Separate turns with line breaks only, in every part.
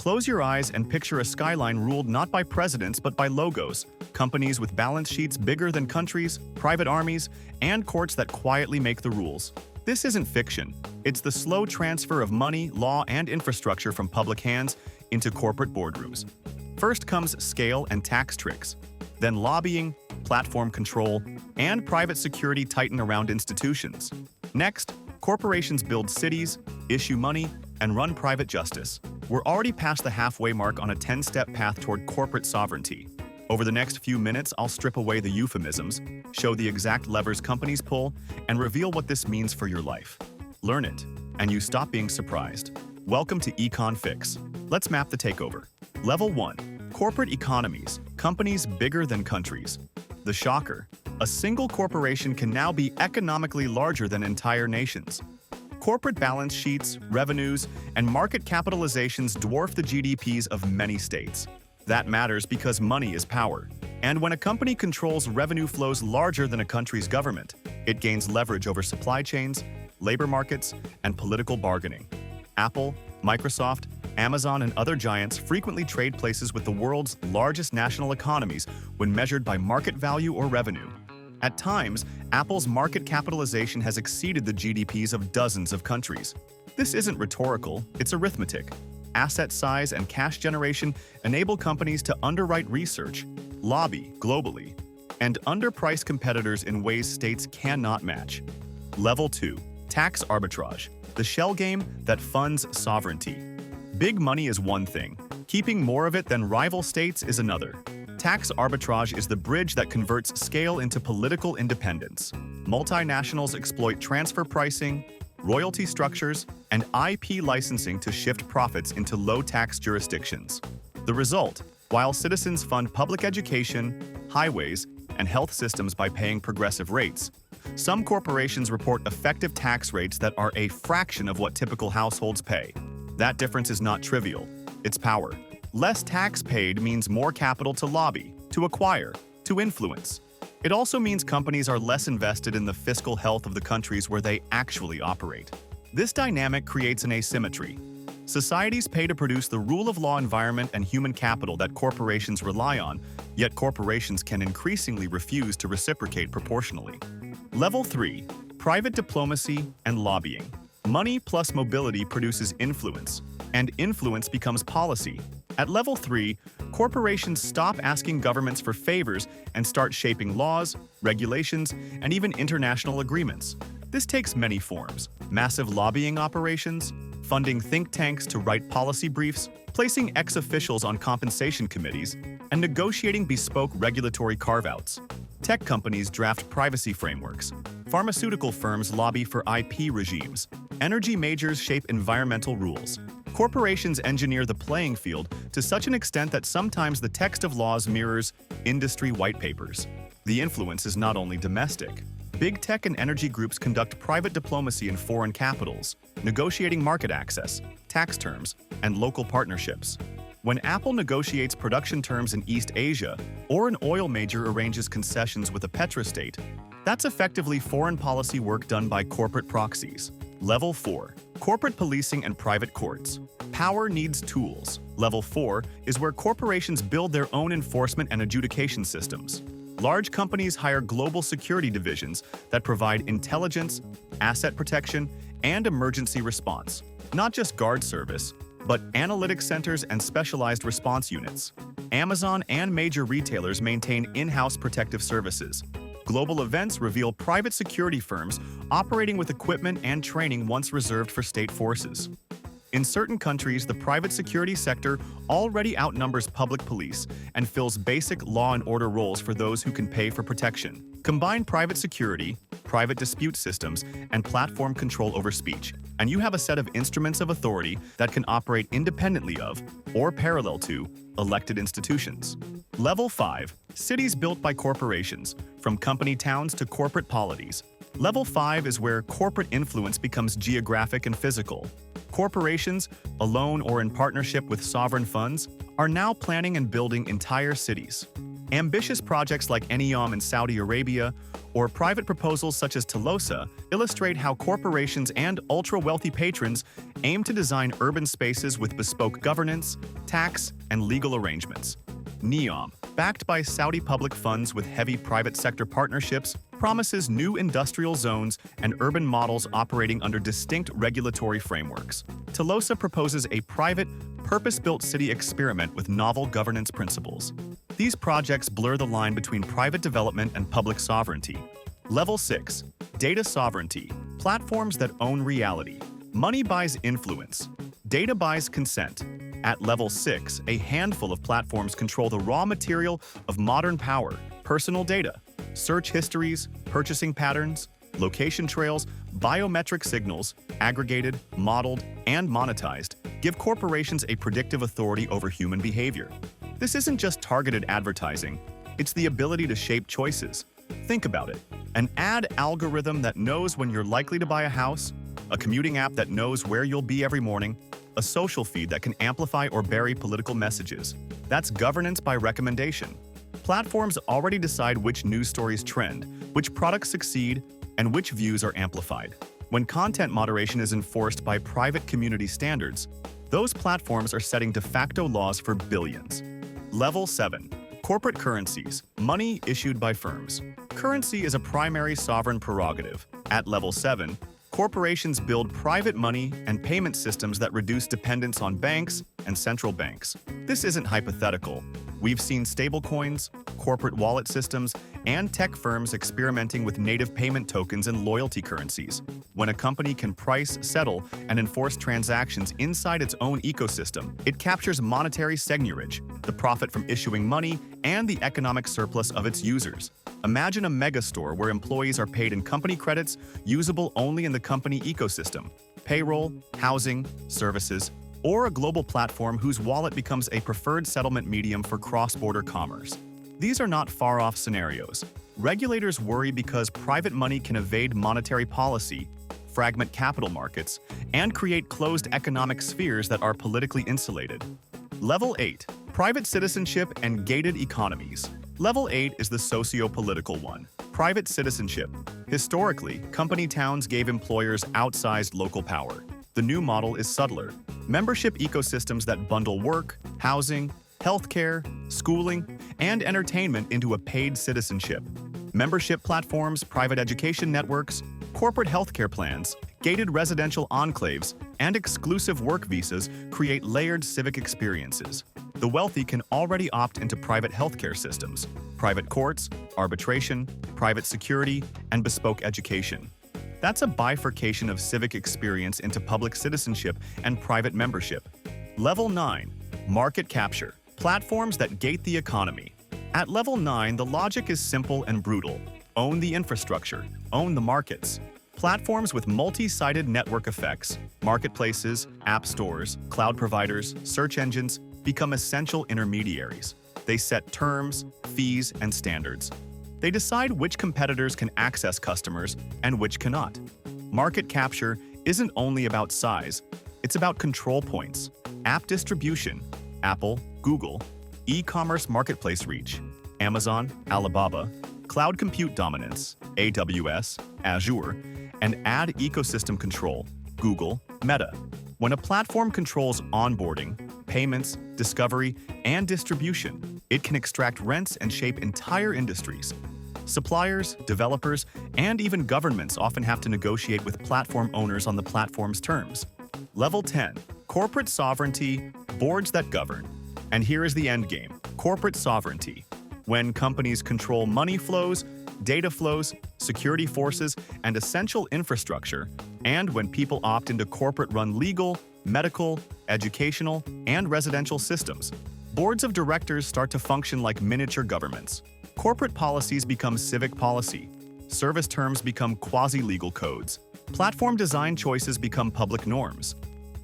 Close your eyes and picture a skyline ruled not by presidents but by logos, companies with balance sheets bigger than countries, private armies, and courts that quietly make the rules. This isn't fiction. It's the slow transfer of money, law, and infrastructure from public hands into corporate boardrooms. First comes scale and tax tricks. Then lobbying, platform control, and private security tighten around institutions. Next, corporations build cities, issue money, and run private justice. We're already past the halfway mark on a 10-step path toward corporate sovereignty. Over the next few minutes, I'll strip away the euphemisms, show the exact levers companies pull, and reveal what this means for your life. Learn it, and you stop being surprised. Welcome to EconFiX. Let's map the takeover. Level 1. Corporate economies, companies bigger than countries. The shocker: a single corporation can now be economically larger than entire nations. Corporate balance sheets, revenues, and market capitalizations dwarf the GDPs of many states. That matters because money is power. And when a company controls revenue flows larger than a country's government, it gains leverage over supply chains, labor markets, and political bargaining. Apple, Microsoft, Amazon, and other giants frequently trade places with the world's largest national economies when measured by market value or revenue. At times, Apple's market capitalization has exceeded the GDPs of dozens of countries. This isn't rhetorical, it's arithmetic. Asset size and cash generation enable companies to underwrite research, lobby globally, and underprice competitors in ways states cannot match. Level 2. Tax arbitrage, the shell game that funds sovereignty. Big money is one thing. Keeping more of it than rival states is another. Tax arbitrage is the bridge that converts scale into political independence. Multinationals exploit transfer pricing, royalty structures, and IP licensing to shift profits into low-tax jurisdictions. The result: while citizens fund public education, highways, and health systems by paying progressive rates, some corporations report effective tax rates that are a fraction of what typical households pay. That difference is not trivial. It's power. Less tax paid means more capital to lobby, to acquire, to influence. It also means companies are less invested in the fiscal health of the countries where they actually operate. This dynamic creates an asymmetry. Societies pay to produce the rule of law environment and human capital that corporations rely on, yet corporations can increasingly refuse to reciprocate proportionally. Level 3. Private diplomacy and lobbying. Money plus mobility produces influence, and influence becomes policy. At level 3, corporations stop asking governments for favors and start shaping laws, regulations, and even international agreements. This takes many forms: massive lobbying operations, funding think tanks to write policy briefs, placing ex-officials on compensation committees, and negotiating bespoke regulatory carve-outs. Tech companies draft privacy frameworks. Pharmaceutical firms lobby for IP regimes. Energy majors shape environmental rules. Corporations engineer the playing field to such an extent that sometimes the text of laws mirrors industry white papers. The influence is not only domestic. Big tech and energy groups conduct private diplomacy in foreign capitals, negotiating market access, tax terms, and local partnerships. When Apple negotiates production terms in East Asia, or an oil major arranges concessions with a petrostate, that's effectively foreign policy work done by corporate proxies. Level 4. Corporate policing and private courts. Power needs tools. Level 4 is where corporations build their own enforcement and adjudication systems. Large companies hire global security divisions that provide intelligence, asset protection, and emergency response. Not just guard service, but analytics centers and specialized response units. Amazon and major retailers maintain in-house protective services. Global events reveal private security firms operating with equipment and training once reserved for state forces. In certain countries, the private security sector already outnumbers public police and fills basic law and order roles for those who can pay for protection. Combine private security, private dispute systems, and platform control over speech, and you have a set of instruments of authority that can operate independently of, or parallel to, elected institutions. Level 5. Cities built by corporations, from company towns to corporate polities. Level 5 is where corporate influence becomes geographic and physical. Corporations, alone or in partnership with sovereign funds, are now planning and building entire cities. Ambitious projects like 𝐿𝐈 in Saudi Arabia or private proposals such as 𝐂𝐿𝐴 illustrate how corporations and ultra-wealthy patrons aim to design urban spaces with bespoke governance, tax, and legal arrangements. 𝐿𝐈, backed by Saudi public funds with heavy private sector partnerships, promises new industrial zones and urban models operating under distinct regulatory frameworks. 𝐂𝐿𝐴 proposes a private, purpose-built city experiment with novel governance principles. These projects blur the line between private development and public sovereignty. Level 6. Data sovereignty. Platforms that own reality. Money buys influence. Data buys consent. At Level 6, a handful of platforms control the raw material of modern power, personal data, search histories, purchasing patterns, location trails, biometric signals, aggregated, modeled, and monetized, give corporations a predictive authority over human behavior. This isn't just targeted advertising, it's the ability to shape choices. Think about it. An ad algorithm that knows when you're likely to buy a house, a commuting app that knows where you'll be every morning, a social feed that can amplify or bury political messages. That's governance by recommendation. Platforms already decide which news stories trend, which products succeed, and which views are amplified. When content moderation is enforced by private community standards, those platforms are setting de facto laws for billions. Level 7. Corporate currencies, money issued by firms. Currency is a primary sovereign prerogative. At Level 7, corporations build private money and payment systems that reduce dependence on banks and central banks. This isn't hypothetical. We've seen stablecoins, corporate wallet systems, and tech firms experimenting with native payment tokens and loyalty currencies. When a company can price, settle, and enforce transactions inside its own ecosystem, it captures monetary seigniorage, the profit from issuing money, and the economic surplus of its users. Imagine a megastore where employees are paid in company credits usable only in the company ecosystem, payroll, housing, services, or a global platform whose wallet becomes a preferred settlement medium for cross-border commerce. These are not far-off scenarios. Regulators worry because private money can evade monetary policy, fragment capital markets, and create closed economic spheres that are politically insulated. Level 8. Private citizenship and gated economies. Level 8 is the socio-political one. Private citizenship. Historically, company towns gave employers outsized local power. The new model is subtler. Membership ecosystems that bundle work, housing, healthcare, schooling, and entertainment into a paid citizenship. Membership platforms, private education networks, corporate healthcare plans, gated residential enclaves, and exclusive work visas create layered civic experiences. The wealthy can already opt into private healthcare systems, private courts, arbitration, private security, and bespoke education. That's a bifurcation of civic experience into public citizenship and private membership. Level 9. Market capture. Platforms that gate the economy. At Level 9, the logic is simple and brutal. Own the infrastructure. Own the markets. Platforms with multi-sided network effects, marketplaces, app stores, cloud providers, search engines, become essential intermediaries. They set terms, fees, and standards. They decide which competitors can access customers and which cannot. Market capture isn't only about size, it's about control points, app distribution, Apple, Google, e-commerce marketplace reach, Amazon, Alibaba, cloud compute dominance, AWS, Azure, and ad ecosystem control, Google, Meta. When a platform controls onboarding, payments, discovery, and distribution, it can extract rents and shape entire industries. Suppliers, developers, and even governments often have to negotiate with platform owners on the platform's terms. Level 10. Corporate sovereignty, boards that govern. And here is the endgame: corporate sovereignty. When companies control money flows, data flows, security forces, and essential infrastructure, and when people opt into corporate-run legal, medical, educational, and residential systems, boards of directors start to function like miniature governments. Corporate policies become civic policy. Service terms become quasi-legal codes. Platform design choices become public norms.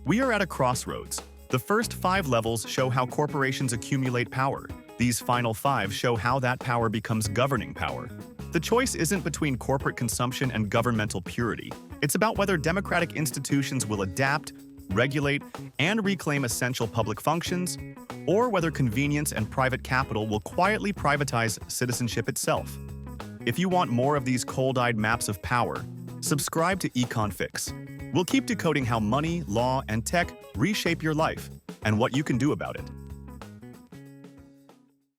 We are at a crossroads. The first 5 levels show how corporations accumulate power. These final 5 show how that power becomes governing power. The choice isn't between corporate consumption and governmental purity. It's about whether democratic institutions will adapt, regulate, and reclaim essential public functions, or whether convenience and private capital will quietly privatize citizenship itself. If you want more of these cold-eyed maps of power, subscribe to EconFiX. We'll keep decoding how money, law, and tech reshape your life and what you can do about it.